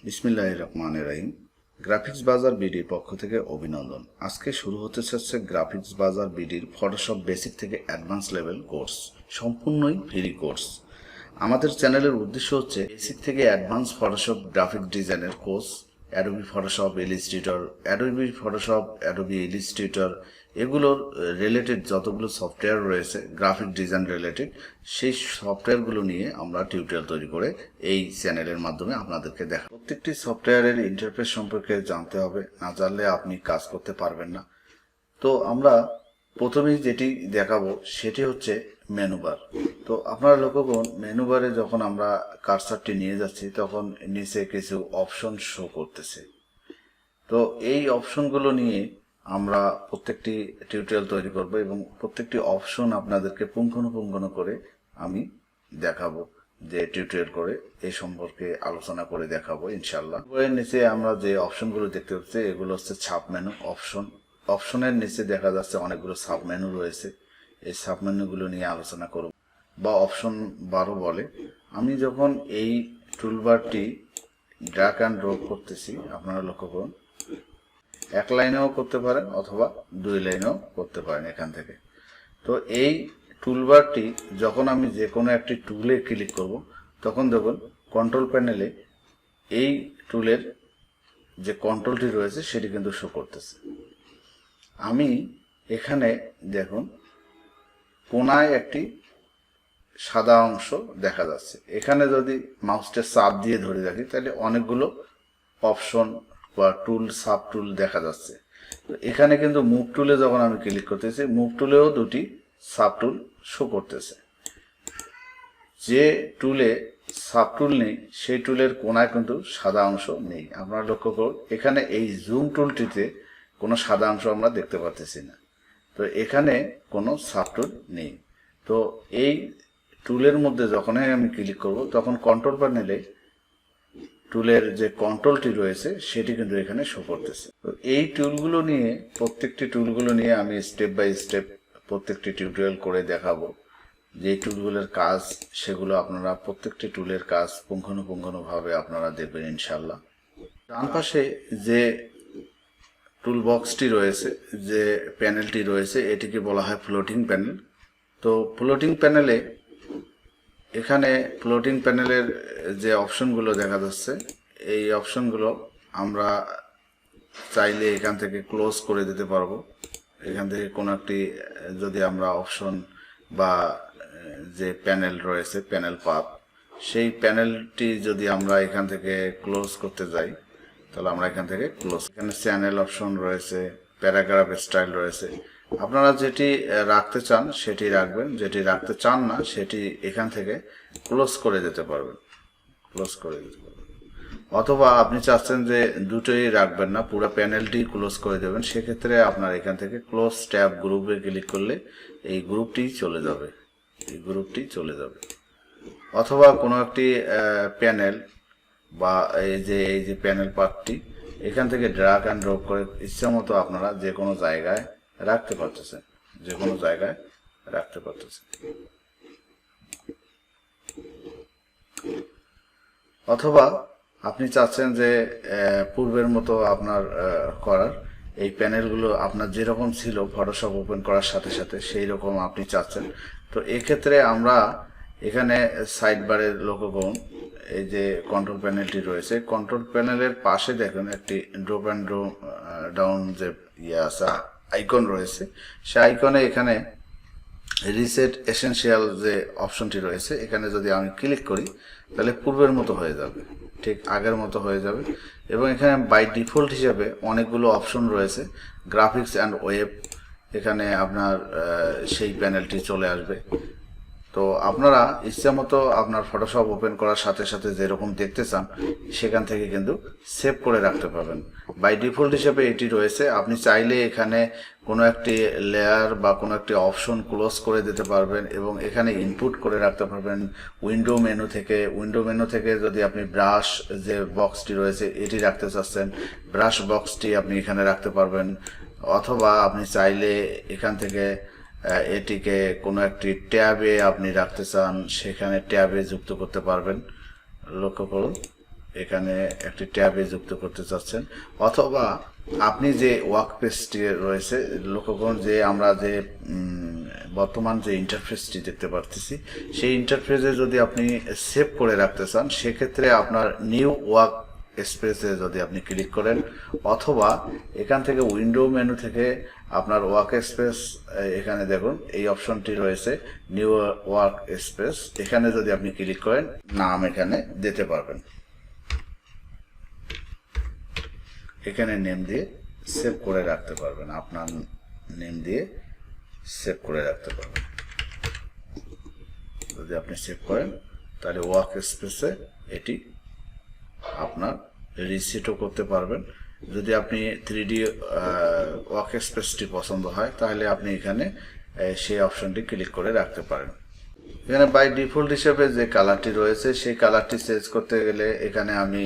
বিসমিল্লাহির রহমানির রহিম। গ্রাফিক্স বাজার বিডির পক্ষ থেকে অভিনন্দন। আজকে শুরু হতে যাচ্ছে গ্রাফিক্স বাজার বিডির ফটোশপ বেসিক থেকে অ্যাডভান্স লেভেল কোর্স, সম্পূর্ণই ফ্রি কোর্স। আমাদের চ্যানেলের উদ্দেশ্য হচ্ছে বেসিক থেকে অ্যাডভান্স ফটোশপ গ্রাফিক ডিজাইনের course, Adobe Photoshop, Adobe Illustrator, এগুলোর রিলেটেড যতগুলো সফটওয়্যার রয়েছে গ্রাফিক ডিজাইন রিলেটেড, সেই সফটওয়্যারগুলো নিয়ে আমরা টিউটোরিয়াল তৈরি করে এই চ্যানেলের মাধ্যমে আপনাদেরকে দেখা। প্রত্যেকটি সফটওয়্যারের ইন্টারফেস সম্পর্কে জানতে হবে, না জানলে আপনি কাজ করতে পারবেন না। তো আমরা প্রথমেই যেটি দেখাবো সেটি হচ্ছে মেনু বার। তো আপনারা লক্ষ্য করুন, মেনু বারে যখন আমরা কার্সারটি নিয়ে যাচ্ছি তখন নিচে কিছু অপশন শো করতেছে। তো এই অপশনগুলো নিয়ে আমরা প্রত্যেকটি টিউটোরিয়াল তৈরি করব এবং প্রত্যেকটি অপশন আপনাদেরকে পুঙ্খানুপুঙ্খ করে আমি দেখাবো, যে টিউটোরিয়াল করে এই সম্পর্কে আলোচনা করে দেখাবো ইনশাল্লাহ। এর নিচে আমরা যে অপশনগুলো দেখতে পাচ্ছি এগুলো হচ্ছে সাব মেনু অপশন। অপশনের নিচে দেখা যাচ্ছে অনেকগুলো সাব মেনু রয়েছে। এই সাব মেনুগুলো নিয়ে আলোচনা করব, বা অপশন 12 বলে। আমি যখন এই টুলবারটি ড্র্যাগ অ্যান্ড ড্রপ করতেছি, আপনারা লক্ষ্য করুন, এক লাইনেও করতে পারেন অথবা 2 লাইনেও করতে পারেন এখান থেকে। তো এই টুলবারটি যখন আমি যে কোনো একটি টুলে ক্লিক করব তখন দেখুন কন্ট্রোল প্যানেলে এই টুলের যে কন্ট্রোলটি রয়েছে সেটি কিন্তু শো করতেছে। আমি এখানে দেখুন কোনায় একটি সাদা অংশ দেখা যাচ্ছে। এখানে যদি মাউসটা চাপ দিয়ে ধরে রাখি তাহলে অনেকগুলো অপশন বা টুল, সাব টুল দেখা যাচ্ছে। তো এখানে কিন্তু মুভ টুলে যখন আমি ক্লিক করতেছি, মুভ টুলেও 2টি সাব টুল শো করতেছে। যে টুলে সাব টুল নেই সেই টুলের কোনায় কিন্তু সাদা অংশ নেই। আপনারা লক্ষ্য করুন, এখানে এই জুম টুলটিতে কোনো সাদা অংশ আমরা দেখতে পাচ্ছি না। তো এখানে কোনো সাব টুল নেই। তো এই টুলের মধ্যে যখনই আমি ক্লিক করব তখন কন্ট্রোল প্যানেলে টুলের যে কন্ট্রোলটি রয়েছে সেটি কিন্তু এখানে শো করতেছে। তো এই টুলগুলো নিয়ে, প্রত্যেকটি টুলগুলো নিয়ে আমি স্টেপ বাই স্টেপ প্রত্যেকটি টিউটোরিয়াল করে দেখাবো। যে টুলগুলোর কাজ সেগুলো আপনারা প্রত্যেকটি টুলের কাজ পুঙ্খানুপুঙ্খভাবে আপনারা দেখবেন ইনশাল্লাহ। ডান পাশে যে টুল বক্সটি রয়েছে, যে প্যানেলটি রয়েছে, এটিকে বলা হয় ফ্লোটিং প্যানেল। তো ফ্লোটিং প্যানেলে এখানে ফ্লোটিং প্যানেলের যে অপশনগুলো দেখা যাচ্ছে, এই অপশনগুলো আমরা চাইলে এখান থেকে ক্লোজ করে দিতে পারবো। এখান থেকে কোনো একটি যদি আমরা অপশন বা যে প্যানেল রয়েছে, প্যানেল পাথ, সেই প্যানেলটি যদি আমরা এখান থেকে ক্লোজ করতে যাই তাহলে আমরা এখান থেকে ক্লোজ। এখানে চ্যানেল অপশন রয়েছে, প্যারাগ্রাফ স্টাইল রয়েছে। আপনারা যেটি রাখতে চান সেটি রাখবেন, যেটি রাখতে চান না সেটি এখান থেকে ক্লোজ করে দিতে পারবেন, ক্লোজ করে দিতে পারবেন। অথবা আপনি চাচ্ছেন যে দুটোই রাখবেন না, পুরো প্যানেলটি ক্লোজ করে দেবেন, সেক্ষেত্রে আপনার এখান থেকে ক্লোজ ট্যাব গ্রুপে ক্লিক করলে এই গ্রুপটি চলে যাবে, এই গ্রুপটি চলে যাবে। অথবা কোনো একটি প্যানেল বা এই যে প্যানেল পার্টটি এখান থেকে ড্র্যাগ অ্যান্ড ড্রপ করে ইচ্ছা মতো আপনারা যে কোনো জায়গায় রাখতে পারতেছেন, যে কোনো জায়গায় রাখতে পারতেছেন। অথবা আপনি চাচ্ছেন যে পূর্বের মতো আপনার করার, এই প্যানেলগুলো আপনার যেরকম ছিল ফটোশপ ওপেন করার সাথে সাথে সেই রকম আপনি চাচ্ছেন। তো এক্ষেত্রে আমরা এখানে সাইড বারের লক্ষ্য করুন, এই যে কন্ট্রোল প্যানেলটি রয়েছে, কন্ট্রোল প্যানেলের পাশে দেখুন একটি ড্রপ অ্যান্ড ডাউন যে আছে আইকন রয়েছে, সে আইকনে এখানে রিসেট এসেনশিয়াল যে অপশনটি রয়েছে, এখানে যদি আমি ক্লিক করি তাহলে পূর্বের মতো হয়ে যাবে, ঠিক আগের মতো হয়ে যাবে। এবং এখানে বাই ডিফল্ট হিসাবে অনেকগুলো অপশন রয়েছে, গ্রাফিক্স অ্যান্ড ওয়েব, এখানে আপনার সেই প্যানেলটি চলে আসবে। তো আপনারা ইচ্ছা মতো আপনার ফটোশপ ওপেন করার সাথে সাথে যেরকম দেখতে চান সেখান থেকে কিন্তু সেভ করে রাখতে পারবেন। বাই ডিফল্ট হিসেবে এটি রয়েছে। আপনি চাইলে এখানে কোনো একটি লেয়ার বা কোনো একটি অপশন ক্লোজ করে দিতে পারবেন এবং এখানে ইনপুট করে রাখতে পারবেন উইন্ডো মেনু থেকে যদি আপনি ব্রাশ যে বক্সটি রয়েছে এটি রাখতে চাচ্ছেন, ব্রাশ বক্সটি আপনি এখানে রাখতে পারবেন। অথবা আপনি চাইলে এখান থেকে এটিকে কোনো একটি ট্যাবে আপনি রাখতে চান, সেখানে ট্যাবে যুক্ত করতে পারবেন। লক্ষ্য করুন এখানে একটি ট্যাবে যুক্ত করতে চাচ্ছেন, অথবা আপনি যে ওয়ার্ক পেজটি রয়েছে, লক্ষ্য করুন যে আমরা যে বর্তমান যে ইন্টারফেসটি দেখতে পারতেছি, সেই ইন্টারফেসে যদি আপনি সেভ করে রাখতে চান, সেক্ষেত্রে আপনার নিউ ওয়ার্ক স্পেসে যদি আপনি ক্লিক করেন, অথবা এখান থেকে উইন্ডো মেনু থেকে আপনার ওয়ার্ক স্পেস, এখানে দেখুন এই অপশনটি রয়েছে নিউ ওয়ার্ক স্পেস, এখানে যদি আপনি ক্লিক করেন নাম এখানে দিতে পারবেন। এখানে নেম দিয়ে সেভ করে রাখতে পারবেন, আপনার নেম দিয়ে সেভ করে রাখতে পারবেন। যদি আপনি সেভ করেন তাহলে ওয়ার্ক স্পেসে এটি আপনার রিসেটও করতে পারবেন। যদি আপনি 3D ওয়ার্ক স্পেসটি পছন্দ হয় তাহলে আপনি এখানে সেই অপশনটি ক্লিক করে রাখতে পারেন। এখানে বাই ডিফল্ট হিসেবে যে কালারটি রয়েছে সেই কালারটি চেঞ্জ করতে গেলে এখানে আমি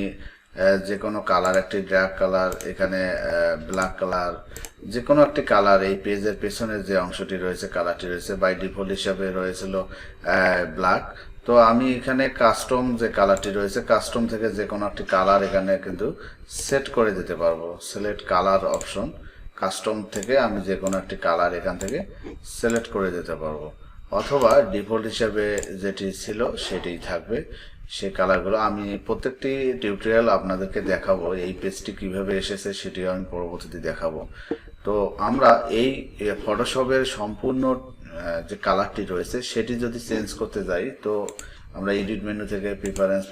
যে কোনো কালার, একটি ড্রাগ কালার, এখানে ব্ল্যাক কালার, যে কোনো একটি কালার, এই পেজের পেছনের যে অংশটি রয়েছে কালারটি রয়েছে বাই ডিফল্ট হিসাবে রয়েছিল ব্ল্যাক। তো আমি এখানে কাস্টম যে কালারটি রয়েছে, কাস্টম থেকে যে কোনো একটি কালার এখানে কিন্তু সেট করে দিতে পারবো। সিলেক্ট কালার অপশন, কাস্টম থেকে আমি যে কোনো একটি কালার এখান থেকে সিলেক্ট করে দিতে পারবো, অথবা ডিফল্ট হিসাবে যেটি ছিল সেটিই থাকবে। সেই কালারগুলো আমি প্রত্যেকটি টিউটোরিয়াল আপনাদেরকে দেখাবো, এই পেজটি কিভাবে এসেছে সেটিও আমি পরবর্তীতে দেখাবো। তো আমরা এই ফটোশপের সম্পূর্ণ যে কালারটি রয়েছে সেটি যদি চেঞ্জ করতে যাই, তো আমরা এডিট মেনু থেকে প্রিফারেন্স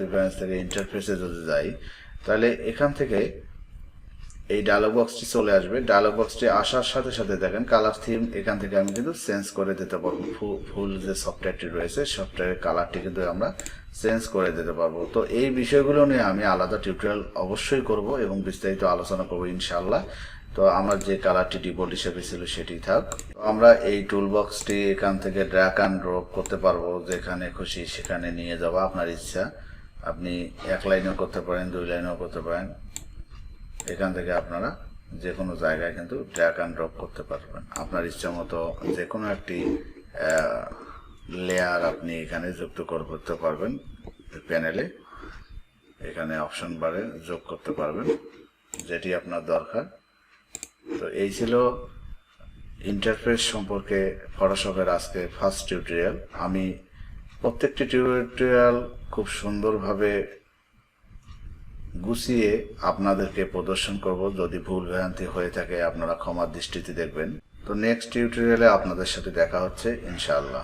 থেকে ইন্টারফেসে যদি যাই, তাহলে এখান থেকে এই ডায়লগ বক্সটি চলে আসবে। ডায়লগ বক্সটি আসার সাথে সাথে দেখেন কালার থিম, এখান থেকে আমি কিন্তু চেঞ্জ করে দিতে পারবো। ফুল যে সফটওয়্যারটি রয়েছে সফটওয়্যারের কালারটি কিন্তু আমরা চেঞ্জ করে দিতে পারবো। তো এই বিষয়গুলো নিয়ে আমি আলাদা টিউটোরিয়াল অবশ্যই করব এবং বিস্তারিত আলোচনা করবো ইনশাআল্লাহ। তো আমার যে কালারটি ডিফল্ট হিসেবে ছিল সেটি থাক। আমরা এই টুল বক্সটি এখান থেকে ড্র্যাগ অ্যান্ড ড্রপ করতে পারবো, যেখানে খুশি সেখানে নিয়ে যাওয়া আপনার ইচ্ছা। আপনি 1 লাইনেও করতে পারেন, 2 লাইনেও করতে পারেন। এখান থেকে আপনারা যে কোনো জায়গায় কিন্তু ড্র্যাগ অ্যান্ড ড্রপ করতে পারবেন। আপনার ইচ্ছা মতো যে কোনো একটি লেয়ার আপনি এখানে যুক্ত করতে পারবেন প্যানেলে, এখানে অপশন বারে যোগ করতে পারবেন যেটি আপনার দরকার। তো এই ছিল ইন্টারফেস সম্পর্কে ফটোশপের আজকে ফার্স্ট টিউটোরিয়াল। আমি প্রত্যেকটি টিউটোরিয়াল খুব সুন্দরভাবে গুছিয়ে আপনাদেরকে প্রদর্শন করব। যদি ভুল ভ্রান্তি হয়ে থাকে আপনারা ক্ষমার দৃষ্টিতে দেখবেন। তো নেক্সট টিউটোরিয়ালে আপনাদের সাথে দেখা হচ্ছে ইনশাআল্লাহ।